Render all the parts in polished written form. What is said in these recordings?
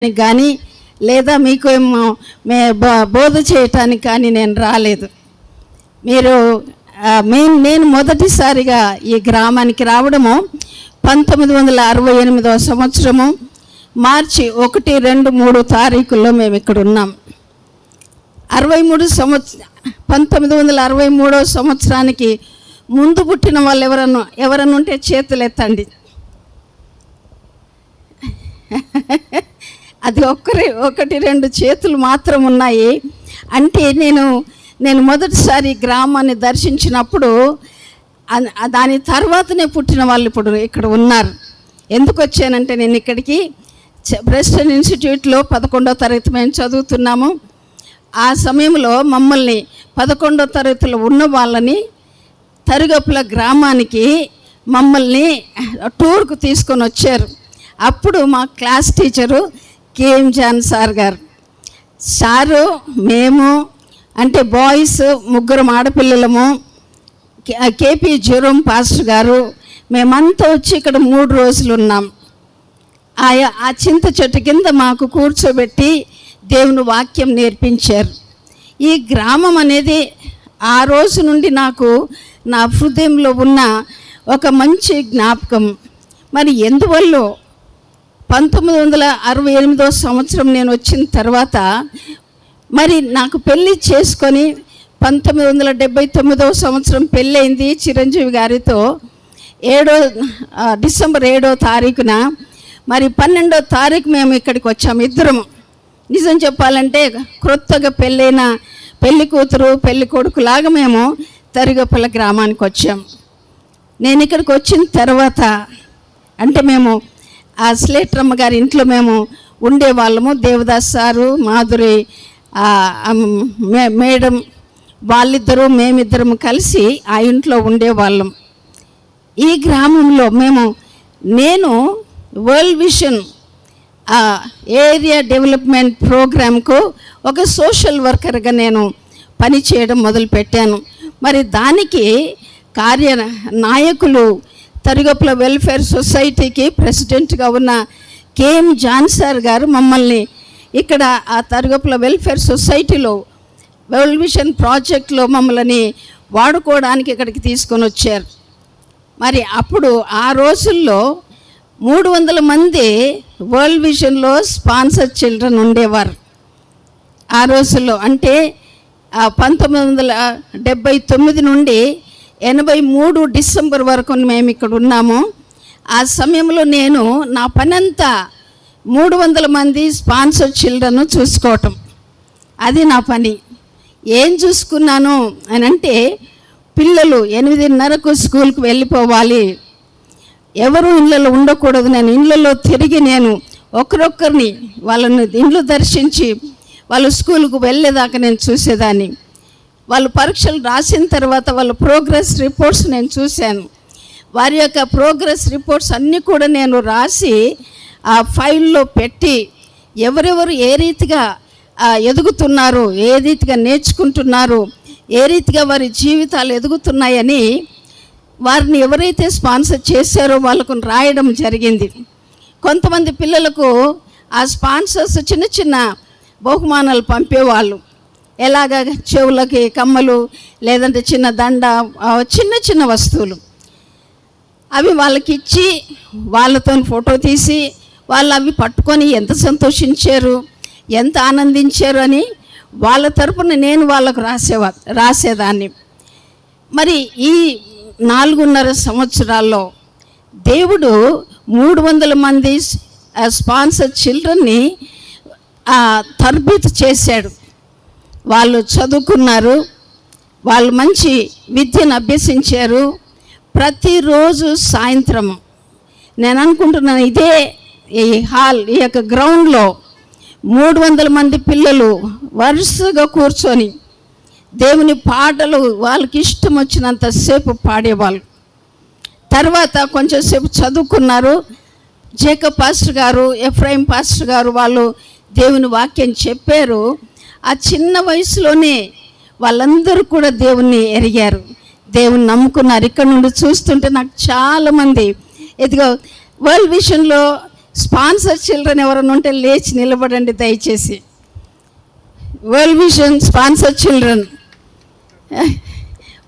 కానీ లేదా మీకు బోధ చేయటానికి కానీ నేను రాలేదు. నేను మొదటిసారిగా ఈ గ్రామానికి రావడము 1968 సంవత్సరము మార్చి 1, 2, 3 తారీఖుల్లో మేము ఇక్కడ ఉన్నాం. 1963 సంవత్సరానికి ముందు పుట్టిన వాళ్ళు ఎవరన్నా ఉంటే చేతులు ఎత్తండి. అది 1, 2 చేతులు మాత్రం ఉన్నాయి. అంటే నేను మొదటిసారి గ్రామాన్ని దర్శించినప్పుడు దాని తర్వాతనే పుట్టిన వాళ్ళు ఇప్పుడు ఇక్కడ ఉన్నారు. ఎందుకు వచ్చానంటే నేను ఇక్కడికి ప్రెసిడెంట్ ఇన్స్టిట్యూట్లో 11వ తరగతి మేము చదువుతున్నాము. ఆ సమయంలో మమ్మల్ని 11వ తరగతిలో ఉన్న వాళ్ళని తరుగపుల గ్రామానికి మమ్మల్ని టూర్కు తీసుకొని వచ్చారు. అప్పుడు మా class teacher K M John sir మేము అంటే బాయ్స్ 3 ఆడపిల్లలము, కేపీ జెరోమ్ పాస్టర్ గారు, మేమంతా వచ్చి ఇక్కడ 3 రోజులు ఉన్నాం. ఆ చింత చెట్టు కింద మాకు కూర్చోబెట్టి దేవుని వాక్యం నేర్పించారు. ఈ గ్రామం అనేది ఆ రోజు నుండి నాకు నా హృదయంలో ఉన్న ఒక మంచి జ్ఞాపకం. మరి ఎందువల్ల 1968 సంవత్సరం నేను వచ్చిన తర్వాత మరి నాకు పెళ్ళి చేసుకొని 1979 సంవత్సరం పెళ్ళయింది చిరంజీవి గారితో. డిసెంబర్ 7వ తారీఖున మరి 12వ తారీఖు మేము ఇక్కడికి వచ్చాము ఇద్దరము. నిజం చెప్పాలంటే క్రొత్తగా పెళ్ళైన పెళ్లి కూతురు పెళ్లి కొడుకులాగా మేము తరుగపుల గ్రామానికి వచ్చాము. నేను ఇక్కడికి వచ్చిన తర్వాత అంటే మేము ఆ స్లేటరమ్మ గారి ఇంట్లో మేము ఉండేవాళ్ళము. దేవదాస్ సారు, మాధురి మేడం వాళ్ళిద్దరూ మేమిద్దరము కలిసి ఆ ఇంట్లో ఉండేవాళ్ళం. ఈ గ్రామంలో నేను వరల్డ్ విజన్ ఏరియా డెవలప్మెంట్ ప్రోగ్రామ్కు ఒక సోషల్ వర్కర్గా నేను పనిచేయడం మొదలుపెట్టాను. మరి దానికి నాయకులు తరుగపుల వెల్ఫేర్ సొసైటీకి ప్రెసిడెంట్గా ఉన్న కేఎం జాన్ గారు మమ్మల్ని ఇక్కడ ఆ తరుగపుల వెల్ఫేర్ సొసైటీలో వరల్డ్ విజన్ ప్రాజెక్ట్లో మమ్మల్ని వాడుకోవడానికి ఇక్కడికి తీసుకొని వచ్చారు. మరి అప్పుడు ఆ రోజుల్లో 300 మంది వరల్డ్ విజన్లో స్పాన్సర్ చిల్డ్రన్ ఉండేవారు. ఆ రోజుల్లో అంటే 1979 నుండి 83 డిసెంబర్ వరకు మేము ఇక్కడ ఉన్నాము. ఆ సమయంలో నేను నా పనంతా 300 మంది స్పాన్సర్ చిల్డ్రన్ చూసుకోవటం, అది నా పని. ఏం చూసుకున్నాను అని అంటే పిల్లలు 8:30కు స్కూల్కి వెళ్ళిపోవాలి, ఎవరు ఇళ్ళలో ఉండకూడదు. నేను ఇళ్ళలో తిరిగి నేను ఒకరొక్కరిని వాళ్ళని ఇండ్లు దర్శించి వాళ్ళు స్కూల్కు వెళ్ళేదాకా నేను చూసేదాన్ని. వాళ్ళు పరీక్షలు రాసిన తర్వాత వాళ్ళ ప్రోగ్రెస్ రిపోర్ట్స్ నేను చూశాను. వారి యొక్క ప్రోగ్రెస్ రిపోర్ట్స్ అన్నీ కూడా నేను రాసి ఆ ఫైల్లో పెట్టి ఎవరెవరు ఏ రీతిగా ఎదుగుతున్నారు, ఏ రీతిగా నేర్చుకుంటున్నారు, ఏ రీతిగా వారి జీవితాలు ఎదుగుతున్నాయని వారిని ఎవరైతే స్పాన్సర్ చేశారో వాళ్ళకు రాయడం జరిగింది. కొంతమంది పిల్లలకు ఆ స్పాన్సర్స్ చిన్న చిన్న బహుమానాలు పంపేవాళ్ళు. ఎలాగ చెవులకి కమ్మలు, లేదంటే చిన్న దండ, చిన్న చిన్న వస్తువులు అవి వాళ్ళకి ఇచ్చి వాళ్ళతో ఫోటో తీసి వాళ్ళు అవి పట్టుకొని ఎంత సంతోషించారు, ఎంత ఆనందించారు అని వాళ్ళ తరపున నేను వాళ్ళకు రాసేదాన్ని. మరి ఈ 4.5 సంవత్సరాల్లో దేవుడు 300 మంది స్పాన్సర్ చిల్డ్రన్ని తరబీదు చేశాడు. వాళ్ళు చదువుకున్నారు, వాళ్ళు మంచి విద్యను అభ్యసించారు. ప్రతిరోజు సాయంత్రం నేను అనుకుంటున్నాను ఇదే ఈ యొక్క గ్రౌండ్లో 300 మంది పిల్లలు వరుసగా కూర్చొని దేవుని పాటలు వాళ్ళకి ఇష్టం వచ్చినంతసేపు పాడేవాళ్ళు. తర్వాత కొంచెంసేపు చదువుకున్నారు. జేకబ్ పాస్టర్ గారు, ఎఫ్రాయిం పాస్టర్ గారు వాళ్ళు దేవుని వాక్యం చెప్పారు. ఆ చిన్న వయసులోనే వాళ్ళందరూ కూడా దేవుణ్ణి ఎరిగారు, దేవుని నమ్ముకున్నారు. ఇక్కడ నుండి చూస్తుంటే నాకు చాలామంది ఇదిగో వరల్డ్ విజన్లో స్పాన్సర్ చిల్డ్రన్ ఎవరైనా ఉంటే లేచి నిలబడండి దయచేసి. World vision sponsor children.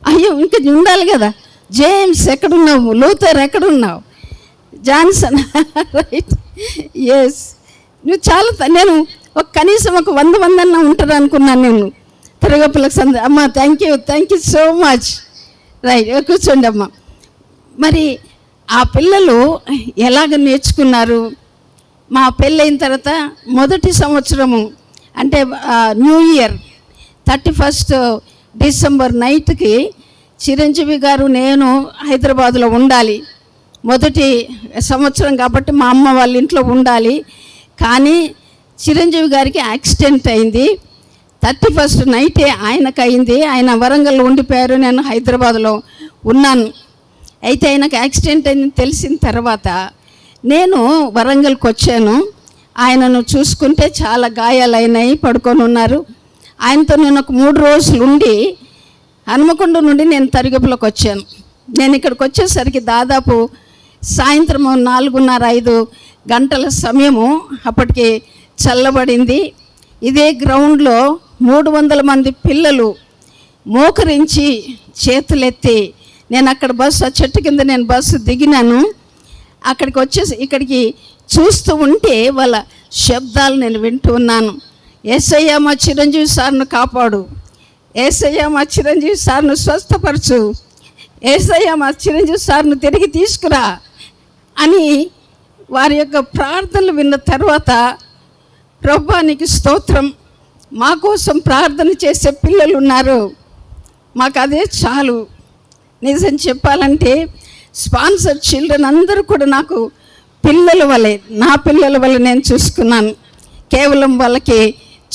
అయ్యో ఇంకా ఉండాలి కదా. జేమ్స్ ఎక్కడున్నావు? లూథర్ ఎక్కడున్నావు? Johnson right. ఎస్, నువ్వు చాలా నేను కనీసం ఒక 100 మంది అన్నా ఉంటారు అనుకున్నాను నేను. తిరగప్పులకు అమ్మ thank you so much. Right, కూర్చోండి అమ్మ. మరి ఆ పిల్లలు ఎలాగ నేర్చుకున్నారు? మా పెళ్ళైన తర్వాత మొదటి సంవత్సరము అంటే న్యూ ఇయర్ 31st డిసెంబర్ నైట్కి చిరంజీవి గారు నేను హైదరాబాద్లో ఉండాలి. మొదటి సంవత్సరం కాబట్టి మా అమ్మ వాళ్ళ ఇంట్లో ఉండాలి. కానీ చిరంజీవి గారికి యాక్సిడెంట్ అయింది. 31st నైటే ఆయనకు అయింది. ఆయన వరంగల్లో ఉండిపోయారు, నేను హైదరాబాద్లో ఉన్నాను. అయితే ఆయనకు యాక్సిడెంట్ అయింది తెలిసిన తర్వాత నేను వరంగల్కి వచ్చాను. ఆయనను చూసుకుంటే చాలా గాయాలైనాయి, పడుకొని ఉన్నారు. ఆయనతో నేను ఒక 3 రోజులు ఉండి హనుమకొండ నుండి నేను తరిగపులకు వచ్చాను. నేను ఇక్కడికి వచ్చేసరికి దాదాపు సాయంత్రం 4:30-5 గంటల సమయము. అప్పటికి చల్లబడింది. ఇదే గ్రౌండ్లో 300 మంది పిల్లలు మోకరించి చేతులెత్తి, నేను అక్కడ ఆ చెట్టు కింద నేను బస్సు దిగినాను. అక్కడికి వచ్చేసి ఇక్కడికి చూస్తూ ఉంటే వాళ్ళ శబ్దాలు నేను వింటూ ఉన్నాను. యేసయ్య మా చిరంజీవి సార్ను కాపాడు, యేసయ్య మా చిరంజీవి సార్ను స్వస్థపరచు, యేసయ్య మా చిరంజీవి సార్ను తిరిగి తీసుకురా అని వారి యొక్క ప్రార్థనలు విన్న తర్వాత, ప్రభువా నీకు స్తోత్రం, మా కోసం ప్రార్థన చేసే పిల్లలు ఉన్నారు, మాకు అదే చాలు. నిజం చెప్పాలంటే స్పాన్సర్ చిల్డ్రన్ అందరూ కూడా నాకు పిల్లల వలె, నా పిల్లల వలె నేను చూసుకున్నాను. కేవలం వాళ్ళకి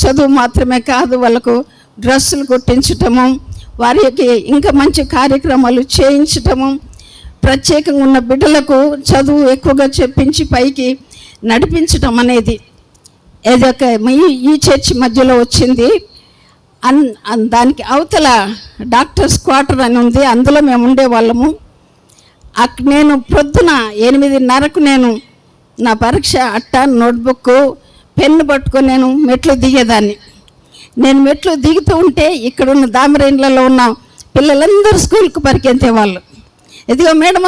చదువు మాత్రమే కాదు, వాళ్ళకు డ్రెస్సులు కుట్టించటము, వారికి ఇంకా మంచి కార్యక్రమాలు చేయించటము, ప్రత్యేకంగా ఉన్న బిడ్డలకు చదువు ఎక్కువగా చెప్పించి పైకి నడిపించటం అనేది ఏదొక ఈ చర్చి మధ్యలో వచ్చింది. దానికి అవతల డాక్టర్స్ క్వార్టర్ అని ఉంది, అందులో మేము ఉండేవాళ్ళము. నేను ప్రొద్దున 8:30కు నేను నా పరీక్ష అట్ట, నోట్బుక్, పెన్ను పట్టుకొని నేను మెట్లు దిగేదాన్ని. నేను మెట్లు దిగుతూ ఉంటే ఇక్కడున్న దామరేండ్లలో ఉన్న పిల్లలందరూ స్కూల్కి పరిగెత్తేవాళ్ళు. ఇదిగో మేడం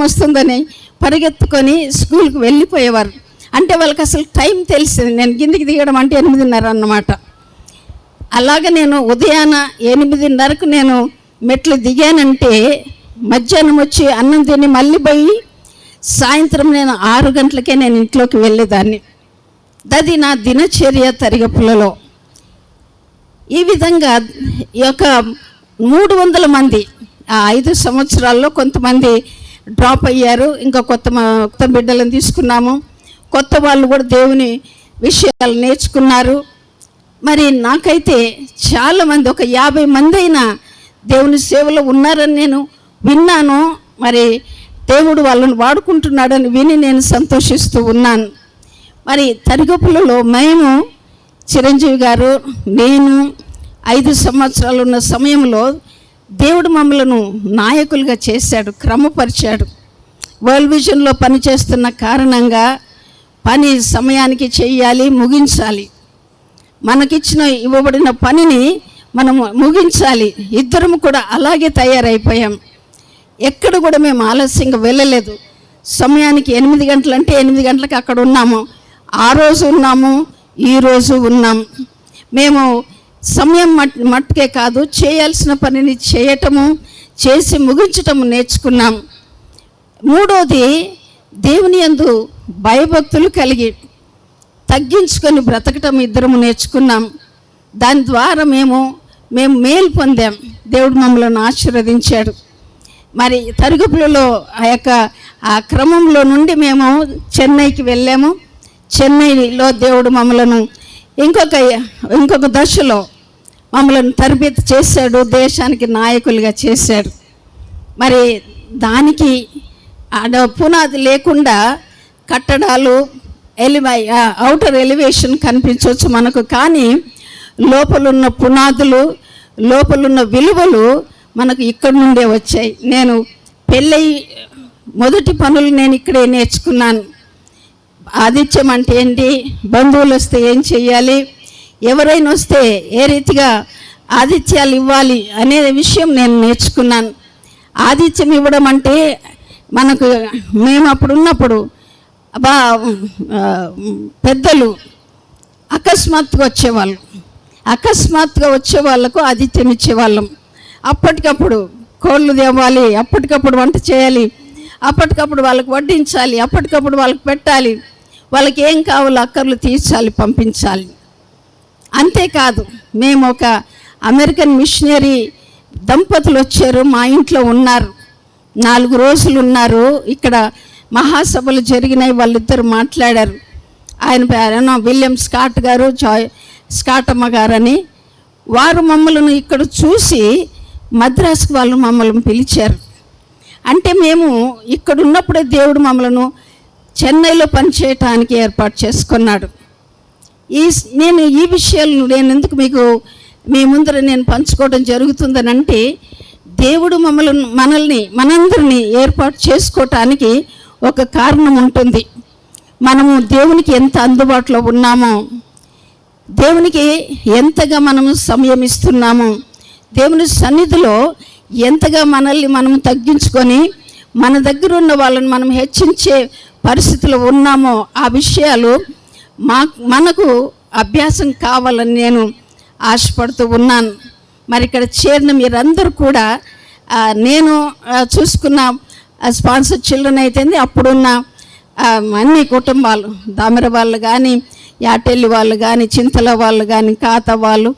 వస్తుందని పరిగెత్తుకొని స్కూల్కి వెళ్ళిపోయేవారు. అంటే వాళ్ళకి అసలు టైం తెలిసింది. నేను కిందికి దిగడం అంటే 8:30 అన్నమాట. అలాగే నేను ఉదయాన 8:30కు నేను మెట్లు దిగానంటే మధ్యాహ్నం వచ్చి అన్నం తిని మళ్ళీ పోయి సాయంత్రం నేను 6 గంటలకే నేను ఇంట్లోకి వెళ్ళేదాన్ని. అది నా దినచర్య తరిగపులలో. ఈ విధంగా ఈ యొక్క 300 మంది ఆ 5 సంవత్సరాల్లో కొంతమంది డ్రాప్ అయ్యారు, ఇంకా కొత్త బిడ్డలను తీసుకున్నాము. కొత్త వాళ్ళు కూడా దేవుని విషయాలు నేర్చుకున్నారు. మరి నాకైతే చాలామంది, ఒక 50 మంది అయినా దేవుని సేవలో ఉన్నారని నేను విన్నాను. మరి దేవుడు వాళ్ళని వాడుకుంటున్నాడని విని నేను సంతోషిస్తూ ఉన్నాను. మరి తరిగపులలో మేము చిరంజీవి గారు నేను 5 సంవత్సరాలు ఉన్న సమయంలో దేవుడు మమ్మలను నాయకులుగా చేశాడు, క్రమపరిచాడు. వరల్డ్ విజన్లో పనిచేస్తున్న కారణంగా పని సమయానికి చేయాలి, ముగించాలి. ఇవ్వబడిన పనిని మనం ముగించాలి. ఇద్దరము కూడా అలాగే తయారైపోయాం. ఎక్కడ కూడా మేము ఆలస్యంగా వెళ్ళలేదు. సమయానికి 8 గంటలు అంటే 8 గంటలకు అక్కడ ఉన్నాము. ఆ రోజు ఉన్నాము, ఈరోజు ఉన్నాం. మేము సమయం మట్టుకే కాదు, చేయాల్సిన పనిని చేయటము, చేసి ముగించటము నేర్చుకున్నాం. మూడోది, దేవుని యందు భయభక్తులు కలిగి తగ్గించుకొని బ్రతకటం ఇద్దరము నేర్చుకున్నాం. దాని ద్వారా మేము మేలు పొందాం. దేవుడు మమ్మల్ని ఆశీర్వదించాడు. మరి తరుగుపులలో ఆ క్రమంలో నుండి మేము చెన్నైకి వెళ్ళాము. చెన్నైలో దేవుడు మమ్మలను ఇంకొక దశలో మమ్మల్ని తరబేతి చేశాడు, దేశానికి నాయకులుగా చేశాడు. మరి దానికి పునాది లేకుండా కట్టడాలు అవుటర్ ఎలివేషన్ కనిపించవచ్చు మనకు, కానీ లోపలున్న పునాదులు, లోపలున్న విలువలు మనకు ఇక్కడి నుండే వచ్చాయి. నేను పెళ్ళై మొదటి పనులు నేను ఇక్కడే నేర్చుకున్నాను. ఆతిథ్యం అంటే ఏంటి, బంధువులు వస్తే ఏం చెయ్యాలి, ఎవరైనా వస్తే ఏ రీతిగా ఆతిథ్యాలు ఇవ్వాలి అనే విషయం నేను నేర్చుకున్నాను. ఆతిథ్యం ఇవ్వడం అంటే మనకు మేము అప్పుడు ఉన్నప్పుడు పెద్దలు అకస్మాత్తుగా వచ్చేవాళ్ళు, అకస్మాత్తుగా వచ్చే వాళ్ళకు ఆతిథ్యం ఇచ్చేవాళ్ళం. అప్పటికప్పుడు కోళ్ళు తేవాలి, అప్పటికప్పుడు వంట చేయాలి, అప్పటికప్పుడు వాళ్ళకి వడ్డించాలి, అప్పటికప్పుడు వాళ్ళకి పెట్టాలి, వాళ్ళకి ఏం కావాలో అక్కర్లు తీర్చాలి, పంపించాలి. అంతేకాదు, మేము ఒక అమెరికన్ మిషనరీ దంపతులు వచ్చారు, మా ఇంట్లో ఉన్నారు, 4 రోజులు ఉన్నారు. ఇక్కడ మహాసభలు జరిగినాయి, వాళ్ళిద్దరు మాట్లాడారు. ఆయన పేరేమో విలియం స్కాట్ గారు, స్కాట్ అమ్మ గారని. వారు మమ్మల్ని ఇక్కడ చూసి మద్రాసుకు వాళ్ళు మమ్మల్ని పిలిచారు. అంటే మేము ఇక్కడ ఉన్నప్పుడే దేవుడు మమ్మల్ని చెన్నైలో పనిచేయటానికి ఏర్పాటు చేసుకున్నాడు. నేను ఈ విషయాలను నేను ఎందుకు మీకు మీ ముందర నేను పంచుకోవడం జరుగుతుందనంటే, దేవుడు మనందరినీ ఏర్పాటు చేసుకోవటానికి ఒక కారణం ఉంటుంది. మనము దేవునికి ఎంత అందుబాటులో ఉన్నామో, దేవునికి ఎంతగా మనము సమయం ఇస్తున్నామో, దేవుని సన్నిధిలో ఎంతగా మనల్ని మనం తగ్గించుకొని మన దగ్గర ఉన్న వాళ్ళని మనం హెచ్చించే పరిస్థితిలో ఉన్నామో, ఆ విషయాలు మనకు అభ్యాసం కావాలని నేను ఆశపడుతూ ఉన్నాను. మరి ఇక్కడ చేరిన మీరందరూ కూడా నేను చూసుకున్న స్పాన్సర్ చిల్డ్రన్ అయితేంది, అప్పుడున్న అన్ని కుటుంబాలు, దామెర వాళ్ళు కానీ, యాటెల్లి వాళ్ళు కానీ, చింతల వాళ్ళు కానీ, కాత వాళ్ళు,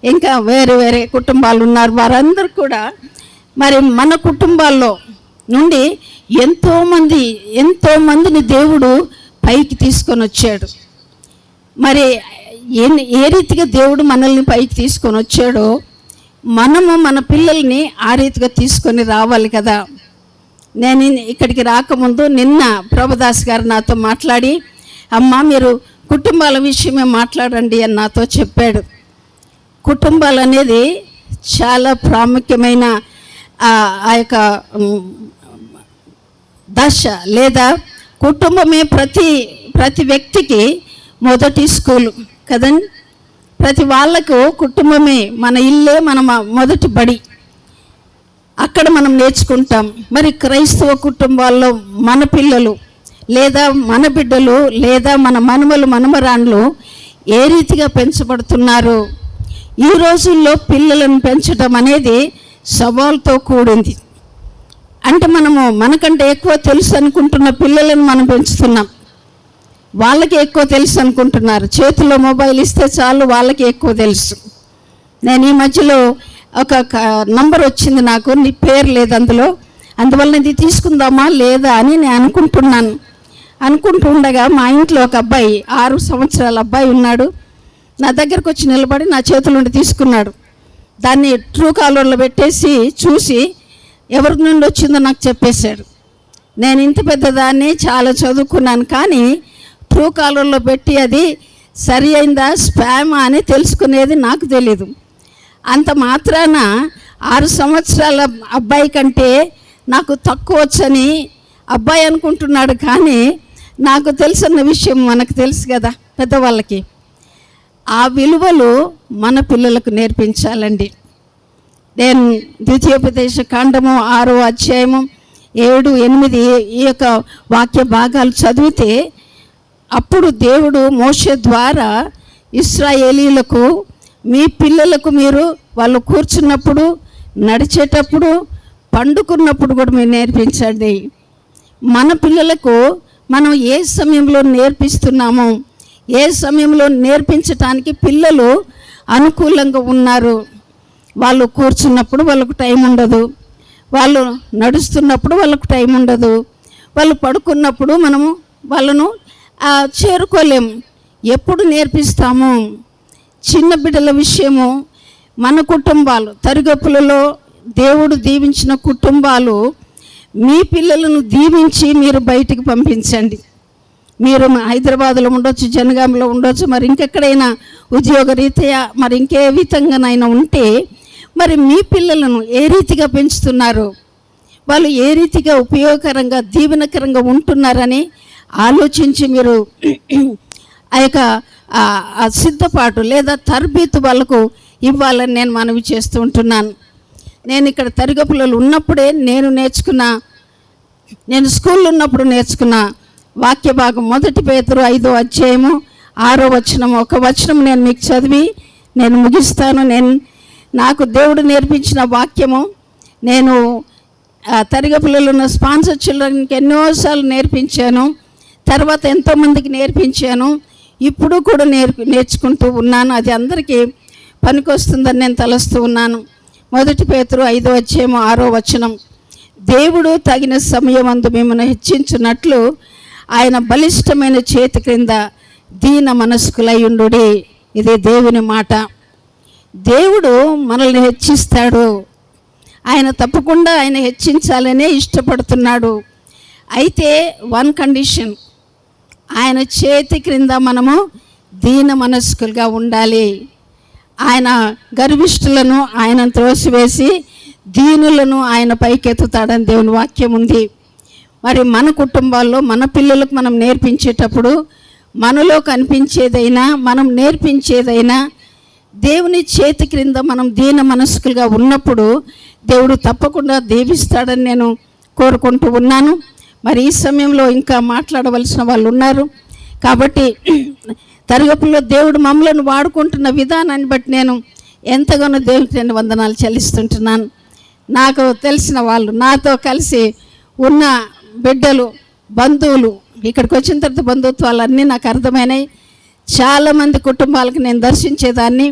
ఇంకా వేరే వేరే కుటుంబాలు ఉన్నారు. వారందరూ కూడా మరి మన కుటుంబాల్లో నుండి ఎంతోమందిని దేవుడు పైకి తీసుకొని వచ్చాడు. మరి ఏ రీతిగా దేవుడు మనల్ని పైకి తీసుకొని వచ్చాడో మనము మన పిల్లల్ని ఆ రీతిగా తీసుకొని రావాలి కదా. నేను ఇక్కడికి రాకముందు నిన్న ప్రభుదాస్ గారు నాతో మాట్లాడి, అమ్మ మీరు కుటుంబాల విషయమే మాట్లాడండి అని నాతో చెప్పాడు. కుటుంబాలు అనేది చాలా ప్రాముఖ్యమైన ఆ యొక్క దశ, లేదా కుటుంబమే ప్రతి వ్యక్తికి మొదటి స్కూలు కదండి. ప్రతి వాళ్ళకు కుటుంబమే మన ఇల్లే మన మొదటి బడి, అక్కడ మనం నేర్చుకుంటాం. మరి క్రైస్తవ కుటుంబాల్లో మన పిల్లలు లేదా మన బిడ్డలు లేదా మన మనుమలు మనమరాండ్లు ఏ రీతిగా పెంచబడుతున్నారు? ఈ రోజుల్లో పిల్లలను పెంచడం అనేది సవాల్తో కూడింది. అంటే మనకంటే ఎక్కువ తెలుసు అనుకుంటున్న పిల్లలను మనం పెంచుతున్నాం. వాళ్ళకి ఎక్కువ తెలుసు అనుకుంటున్నారు. చేతిలో మొబైల్ ఇస్తే చాలు, వాళ్ళకి ఎక్కువ తెలుసు. నేను ఈ మధ్యలో ఒక నంబర్ వచ్చింది నాకు, నీ పేరు లేదు అందువల్ల ఇది తీసుకుందామా లేదా అని నేను అనుకుంటూ ఉండగా మా ఇంట్లో ఒక అబ్బాయి, 6 సంవత్సరాల అబ్బాయి ఉన్నాడు. నా దగ్గరకు వచ్చి నిలబడి నా చేతుల నుండి తీసుకున్నాడు. దాన్ని ట్రూ కాలర్లో పెట్టేసి చూసి ఎవరి నుండి వచ్చిందో నాకు చెప్పేశాడు. నేను ఇంత పెద్దదాన్ని, చాలా చదువుకున్నాను, కానీ ట్రూ కాలర్లో పెట్టి అది సరి అయిందా స్పామా అని తెలుసుకునేది నాకు తెలీదు. అంత మాత్రాన 6 సంవత్సరాల అబ్బాయి కంటే నాకు తక్కువ వచ్చని అబ్బాయి అనుకుంటున్నాడు. కానీ నాకు తెలుసన్న విషయం మనకు తెలుసు కదా పెద్దవాళ్ళకి. ఆ విలువలు మన పిల్లలకు నేర్పించాలండి. నేను ద్వితీయోపదేశ కాండము 6వ అధ్యాయము 7, 8 ఈ యొక్క వాక్య భాగాలు చదివితే, అప్పుడు దేవుడు మోషే ద్వారా ఇశ్రాయేలీలకు, మీ పిల్లలకు మీరు వాళ్ళు కూర్చున్నప్పుడు, నడిచేటప్పుడు, పండుకున్నప్పుడు కూడా మీరు నేర్పించండి. మన పిల్లలకు మనం ఏ సమయంలో నేర్పిస్తున్నామో, ఏ సమయంలో నేర్పించటానికి పిల్లలు అనుకూలంగా ఉన్నారు. వాళ్ళు కూర్చున్నప్పుడు వాళ్ళకు టైం ఉండదు, వాళ్ళు నడుస్తున్నప్పుడు వాళ్ళకు టైం ఉండదు, వాళ్ళు పడుకున్నప్పుడు మనము వాళ్ళను చేరుకోలేము. ఎప్పుడు నేర్పిస్తాము? చిన్న బిడ్డల విషయము మన కుటుంబాలు, తరిగొప్పులలో దేవుడు దీవించిన కుటుంబాలు, మీ పిల్లలను దీవించి మీరు బయటికి పంపించండి. మీరు హైదరాబాద్లో ఉండొచ్చు, జనగాంలో ఉండొచ్చు, మరి ఇంకెక్కడైనా ఉద్యోగ రీత్యా మరి ఇంకే విధంగానైనా ఉంటే, మరి మీ పిల్లలను ఏ రీతిగా పెంచుతున్నారు, వాళ్ళు ఏ రీతిగా ఉపయోగకరంగా దీవెనకరంగా ఉంటున్నారని ఆలోచించి మీరు ఆ యొక్క ఆ సిద్ధపాటు లేదా తరబీతు వాళ్ళకు ఇవ్వాలని నేను మనవి చేస్తూ ఉంటున్నాను. నేను ఇక్కడ తరిగపులలో ఉన్నప్పుడే నేను స్కూల్లో ఉన్నప్పుడు నేర్చుకున్న వాక్య భాగం 1 పేతురు 5వ అధ్యాయము 6వ వచనం. ఒక వచనం నేను మీకు చదివి నేను ముగిస్తాను. నాకు దేవుడు నేర్పించిన వాక్యము నేను తరిగపులలో ఉన్న స్పాన్సర్ చిల్డ్రన్కి ఎన్నోసార్లు నేర్పించాను, తర్వాత ఎంతోమందికి నేర్పించాను, ఇప్పుడు కూడా నేర్చుకుంటూ ఉన్నాను. అది అందరికీ పనికొస్తుందని నేను తలుస్తూ ఉన్నాను. 1 పేతురు 5వ అధ్యాయము 6వ వచనం. దేవుడు తగిన సమయమందు మిమ్మల్ని హెచ్చించున్నట్లు ఆయన బలిష్టమైన చేతి క్రింద దీన మనస్కులయ్యుండు. ఇది దేవుని మాట. దేవుడు మనల్ని హెచ్చిస్తాడు. ఆయన తప్పకుండా ఆయన హెచ్చించాలనే ఇష్టపడుతున్నాడు. అయితే వన్ కండిషన్, ఆయన చేతి క్రింద మనము దీన మనస్కులుగా ఉండాలి. ఆయన గర్విష్ఠులను ఆయన త్రోసివేసి దీనులను ఆయన పైకెత్తుతాడని దేవుని వాక్యం ఉంది. మరి మన కుటుంబాల్లో మన పిల్లలకు మనం నేర్పించేటప్పుడు మనలో కనిపించేదైనా మనం నేర్పించేదైనా దేవుని చేతి క్రింద మనం దీన మనస్కులుగా ఉన్నప్పుడు దేవుడు తప్పకుండా దీవిస్తాడని నేను కోరుకుంటూ ఉన్నాను. మరి ఈ సమయంలో ఇంకా మాట్లాడవలసిన వాళ్ళు ఉన్నారు కాబట్టి తరగపుల్లో దేవుడు మమ్మలను వాడుకుంటున్న విధానాన్ని బట్టి నేను ఎంతగానో దేవుడికి నేను వందనాలు చెల్లిస్తుంటున్నాను. నాకు తెలిసిన వాళ్ళు, నాతో కలిసి ఉన్న బిడ్డలు, బంధువులు, ఇక్కడికి వచ్చిన తర్వాత బంధుత్వాలు అన్నీ నాకు అర్థమైనాయి. చాలామంది కుటుంబాలకు నేను దర్శించేదాన్ని.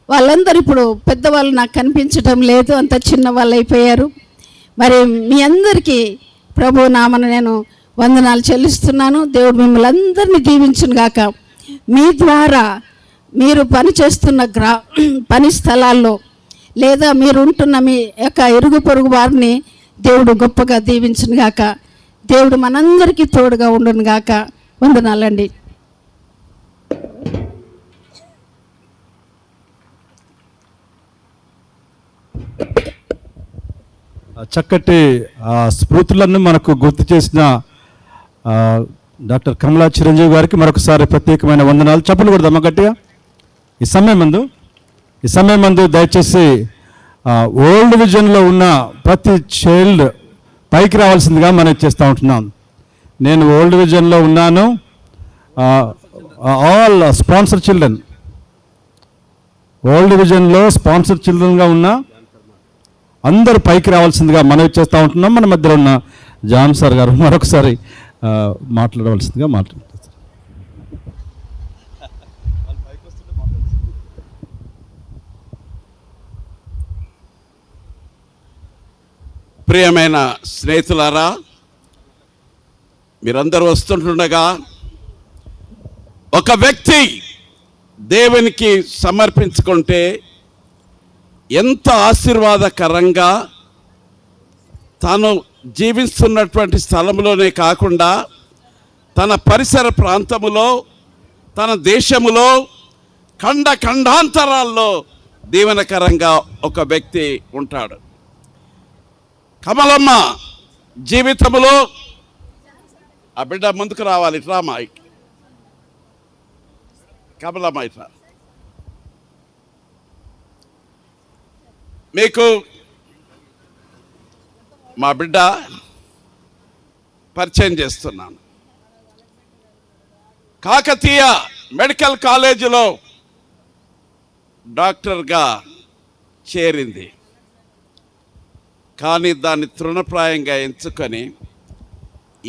వాళ్ళందరూ ఇప్పుడు పెద్దవాళ్ళు నాకు కనిపించడం లేదు, అంత చిన్న వాళ్ళు అయిపోయారు. మరి మీ అందరికీ ప్రభు నామన నేను వందనాలు చెల్లిస్తున్నాను. దేవుడు మిమ్మల్ని అందరినీ దీవించును గాక. మీ ద్వారా మీరు పనిచేస్తున్న పని స్థలాల్లో లేదా మీరు ఉంటున్న మీ యొక్క ఇరుగు పొరుగు వారిని దేవుడు గొప్పగా దీవించును గాక. దేవుడు మనందరికీ తోడుగా ఉండును గాక. వందనాలండి. చక్కటి స్ఫూర్తులను మనకు గుర్తు చేసిన డాక్టర్ కమలా చిరంజీవి గారికి మరొకసారి ప్రత్యేకమైన వందనాలు. చప్పలు కొడదామా గట్టిగా. ఈ సమయం మందు దయచేసి ఓల్డ్ విజన్లో ఉన్న ప్రతి చైల్డ్ పైకి రావాల్సిందిగా మనం చేస్తూ ఉంటున్నాం. నేను ఓల్డ్ విజన్లో ఉన్నాను. ఆల్ స్పాన్సర్ చిల్డ్రన్, ఓల్డ్ విజన్లో స్పాన్సర్ చిల్డ్రన్గా ఉన్న అందరూ పైకి రావాల్సిందిగా మనం చేస్తూ ఉంటున్నాం. మన మధ్యలో ఉన్న జామ్ సార్ గారు మరొకసారి మాట్లాడవలసిందిగా మాట్లాడుతారు. ప్రియమైన స్నేహితులారా, మీరందరూ వస్తుంటుండగా ఒక వ్యక్తి దేవునికి సమర్పించుకుంటే ఎంత ఆశీర్వాదకరంగా తాను జీవిస్తున్నటువంటి స్థలంలోనే కాకుండా తన పరిసర ప్రాంతములో, తన దేశములో, ఖండాంతరాల్లో దీవెనకరంగా ఒక వ్యక్తి ఉంటాడు. కమలమ్మ జీవితంలో ఆ బిడ్డ ముందుకు రావాలి. ఇట్లా మా కమలమ్మ ఇట్లా మీకు మా బిడ్డ పరిచయం చేస్తున్నాను. కాకతీయ మెడికల్ కాలేజీలో డాక్టర్గా చేరింది. కానీ దాన్ని తృణప్రాయంగా ఎంచుకొని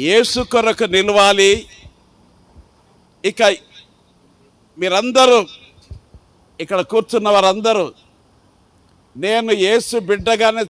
యేసు కొరకు నిలవాలి. ఇక మీరందరూ ఇక్కడ కూర్చున్న వారందరూ నేను యేసు బిడ్డగానే